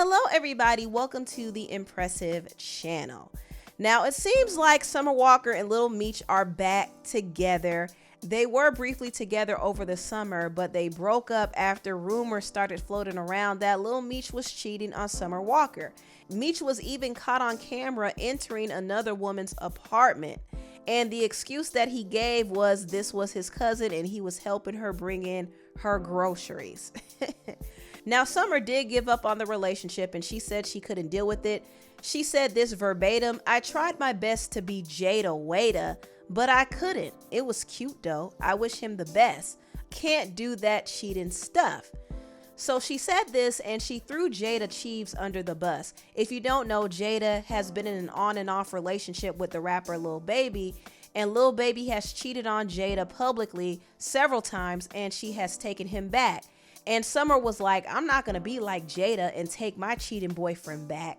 Hello everybody, welcome to the Empressive channel. Now it seems like Summer Walker and Lil Meech are back together. They were briefly together over the summer, but they broke up after rumors started floating around that Lil Meech was cheating on Summer Walker. Meech was even caught on camera entering another woman's apartment, and the excuse that he gave was this was his cousin and he was helping her bring in her groceries. Now, Summer did give up on the relationship and she said she couldn't deal with it. She said this verbatim: "I tried my best to be Jada Wada, but I couldn't. It was cute though. I wish him the best. Can't do that cheating stuff." So she said this and she threw Jada Cheeves under the bus. If you don't know, Jada has been in an on and off relationship with the rapper Lil Baby, and Lil Baby has cheated on Jada publicly several times and she has taken him back. And Summer was like, "I'm not going to be like Jada and take my cheating boyfriend back."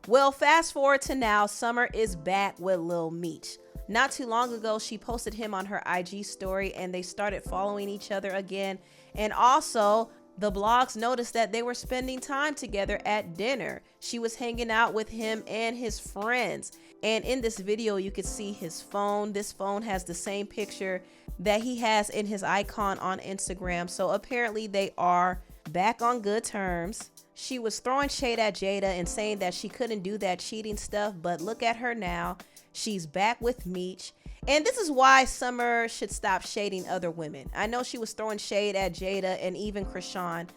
Well, fast forward to now, Summer is back with Lil Meech. Not too long ago, she posted him on her IG story and they started following each other again. And also, the blogs noticed that they were spending time together at dinner. She was hanging out with him and his friends. And in this video, you could see his phone. This phone has the same picture that he has in his icon on Instagram. So apparently they are back on good terms. She was throwing shade at Jada and saying that she couldn't do that cheating stuff, but look at her now. She's back with Meech. And this is why Summer should stop shading other women. I know she was throwing shade at Jada and even Krishan.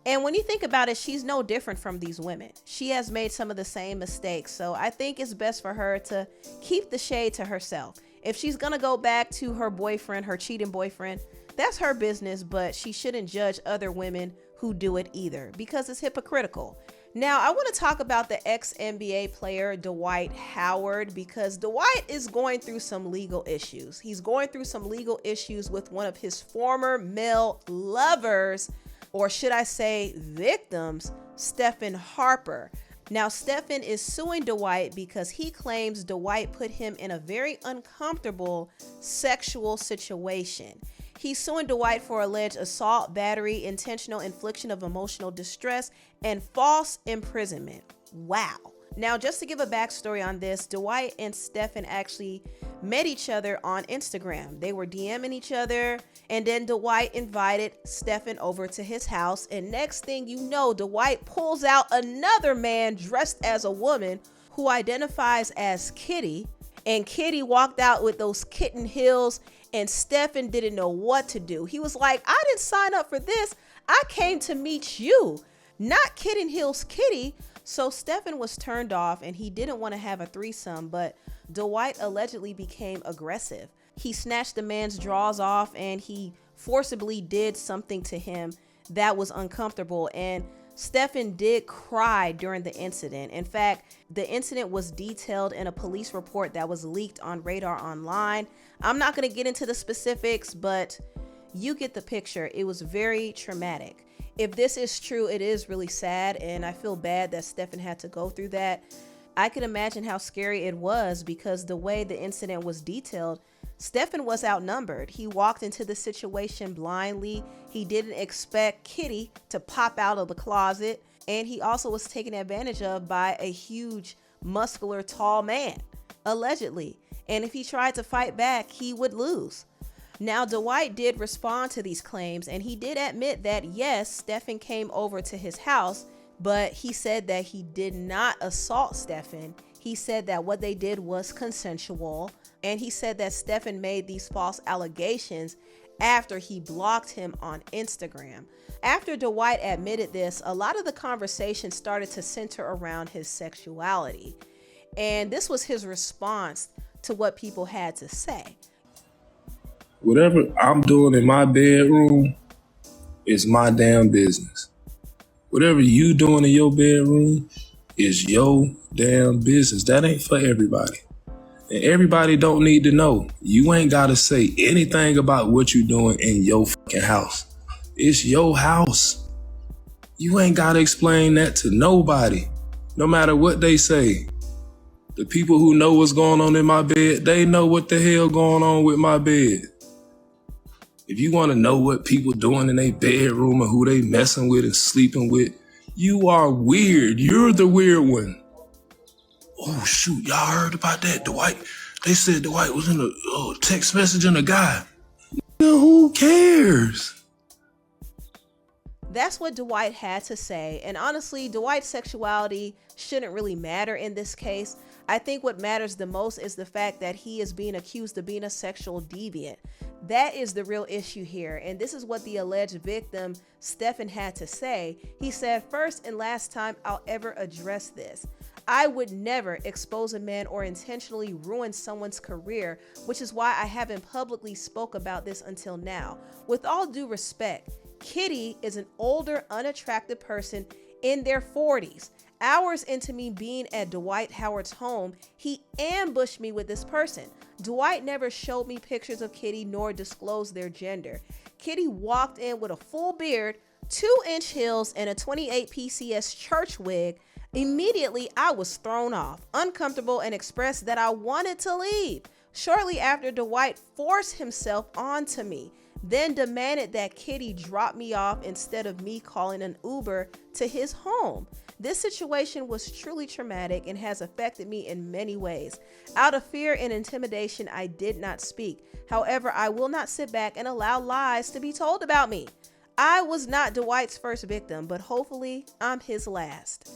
And when you think about it, she's no different from these women. She has made some of the same mistakes. So I think it's best for her to keep the shade to herself. If she's going to go back to her boyfriend, her cheating boyfriend, that's her business, but she shouldn't judge other women who do it either because it's hypocritical. Now, I want to talk about the ex-NBA player Dwight Howard because Dwight is going through some legal issues. He's going through some legal issues with one of his former male lovers, or should I say victims, Stephen Harper. Now, Stephen is suing Dwight because he claims Dwight put him in a very uncomfortable sexual situation. He's suing Dwight for alleged assault, battery, intentional infliction of emotional distress, and false imprisonment. Wow. Now, just to give a backstory on this, Dwight and Stephen actually met each other on Instagram. They were DMing each other, and then Dwight invited Stephen over to his house. And next thing you know, Dwight pulls out another man dressed as a woman who identifies as Kitty. And Kitty walked out with those kitten heels, and Stephen didn't know what to do. He was like, "I didn't sign up for this. I came to meet you, not Kitten Heels Kitty." So Stephen was turned off and he didn't want to have a threesome, but Dwight allegedly became aggressive. He snatched the man's drawers off and he forcibly did something to him that was uncomfortable. And Stephen did cry during the incident. In fact, the incident was detailed in a police report that was leaked on Radar Online. I'm not going to get into the specifics, but you get the picture. It was very traumatic. If this is true, it is really sad, and I feel bad that Stephen had to go through that. I can imagine how scary it was because the way the incident was detailed, Stephen was outnumbered. He walked into the situation blindly. He didn't expect Kitty to pop out of the closet, and he also was taken advantage of by a huge, muscular, tall man, allegedly. And if he tried to fight back, he would lose. Now, Dwight did respond to these claims, and he did admit that, yes, Stephen came over to his house, but he said that he did not assault Stephen. He said that what they did was consensual, and he said that Stephen made these false allegations after he blocked him on Instagram. After Dwight admitted this, a lot of the conversation started to center around his sexuality, and this was his response to what people had to say. Whatever I'm doing in my bedroom is my damn business. Whatever you doing in your bedroom is your damn business. That ain't for everybody. And everybody don't need to know. You ain't got to say anything about what you doing in your fucking house. It's your house. You ain't got to explain that to nobody, no matter what they say. The people who know what's going on in my bed, they know what the hell going on with my bed. If you want to know what people doing in their bedroom and who they messing with and sleeping with, You are weird. You're the weird one. Oh, shoot. Y'all heard about that? Dwight. They said Dwight was in a text message and a guy. Who cares? That's what Dwight had to say. And honestly, Dwight's sexuality shouldn't really matter in this case. I think what matters the most is the fact that he is being accused of being a sexual deviant. That is the real issue here. And this is what the alleged victim, Stephen, had to say. He said, "First and last time I'll ever address this. I would never expose a man or intentionally ruin someone's career, which is why I haven't publicly spoke about this until now. With all due respect, Kitty is an older, unattractive person in their 40s. Hours into me being at Dwight Howard's home, he ambushed me with this person. Dwight never showed me pictures of Kitty nor disclosed their gender. Kitty walked in with a full beard, 2-inch heels, and a 28 PCS church wig. Immediately, I was thrown off, uncomfortable, and expressed that I wanted to leave. Shortly after, Dwight forced himself onto me, then demanded that Kitty drop me off instead of me calling an Uber to his home. This situation was truly traumatic and has affected me in many ways. Out of fear and intimidation, I did not speak. However, I will not sit back and allow lies to be told about me. I was not Dwight's first victim, but hopefully I'm his last."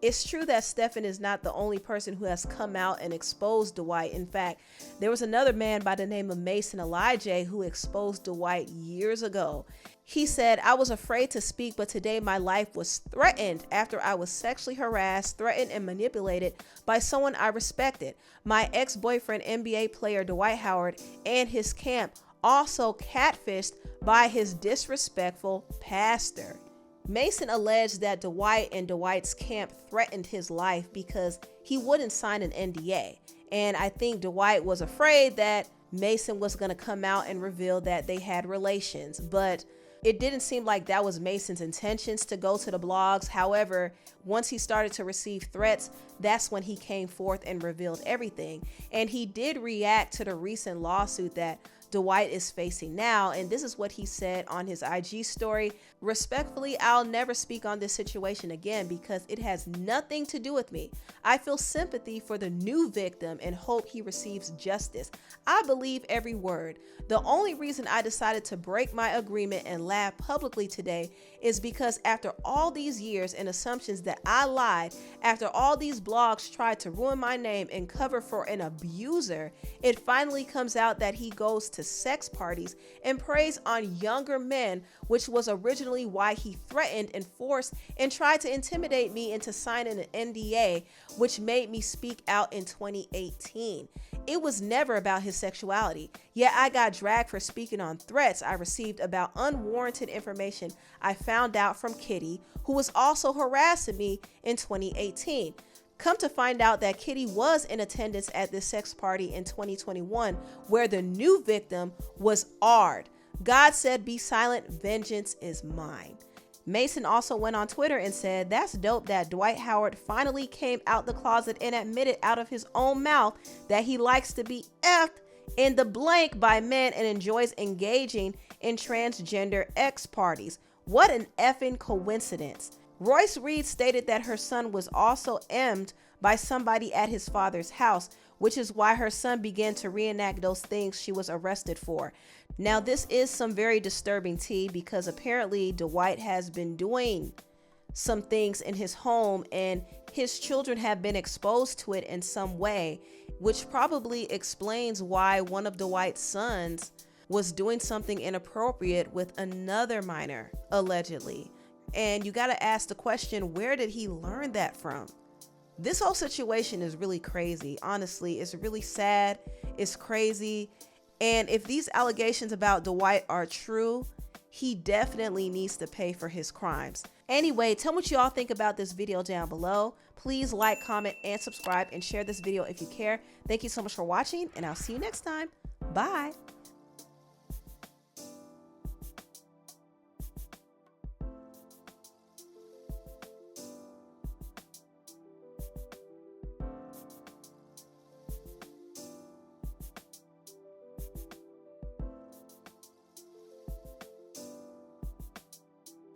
It's true that Stephen is not the only person who has come out and exposed Dwight. In fact, there was another man by the name of Mason Elijah who exposed Dwight years ago. He said, "I was afraid to speak, but today my life was threatened after I was sexually harassed, threatened, and manipulated by someone I respected. My ex-boyfriend, NBA player Dwight Howard, and his camp also catfished by his disrespectful pastor." Mason alleged that Dwight and Dwight's camp threatened his life because he wouldn't sign an NDA. And I think Dwight was afraid that Mason was going to come out and reveal that they had relations. But it didn't seem like that was Mason's intentions to go to the blogs. However, once he started to receive threats, that's when he came forth and revealed everything. And he did react to the recent lawsuit that Dwight is facing now, and this is what he said on his IG story. "Respectfully, I'll never speak on this situation again because it has nothing to do with me. I feel sympathy for the new victim and hope he receives justice. I believe every word. The only reason I decided to break my agreement and laugh publicly today is because after all these years and assumptions that I lied, after all these blogs tried to ruin my name and cover for an abuser, it finally comes out that he goes to sex parties and preys on younger men, which was originally why he threatened and forced and tried to intimidate me into signing an NDA, which made me speak out in 2018. It was never about his sexuality. Yet I got dragged for speaking on threats I received about unwarranted information I found out from Kitty, who was also harassing me in 2018. Come to find out that Kitty was in attendance at this sex party in 2021, where the new victim was Ard. God said, 'Be silent, vengeance is mine.'" Mason also went on Twitter and said, "That's dope that Dwight Howard finally came out the closet and admitted out of his own mouth that he likes to be effed in the blank by men and enjoys engaging in transgender X parties. What an effing coincidence." Royce Reed stated that her son was also emmed by somebody at his father's house, which is why her son began to reenact those things she was arrested for. Now, this is some very disturbing tea because apparently Dwight has been doing some things in his home and his children have been exposed to it in some way, which probably explains why one of Dwight's sons was doing something inappropriate with another minor, allegedly. And you got to ask the question, where did he learn that from? This whole situation is really crazy. Honestly, it's really sad. It's crazy. And if these allegations about Dwight are true, he definitely needs to pay for his crimes. Anyway, tell me what you all think about this video down below. Please like, comment, and subscribe, and share this video if you care. Thank you so much for watching, and I'll see you next time. Bye.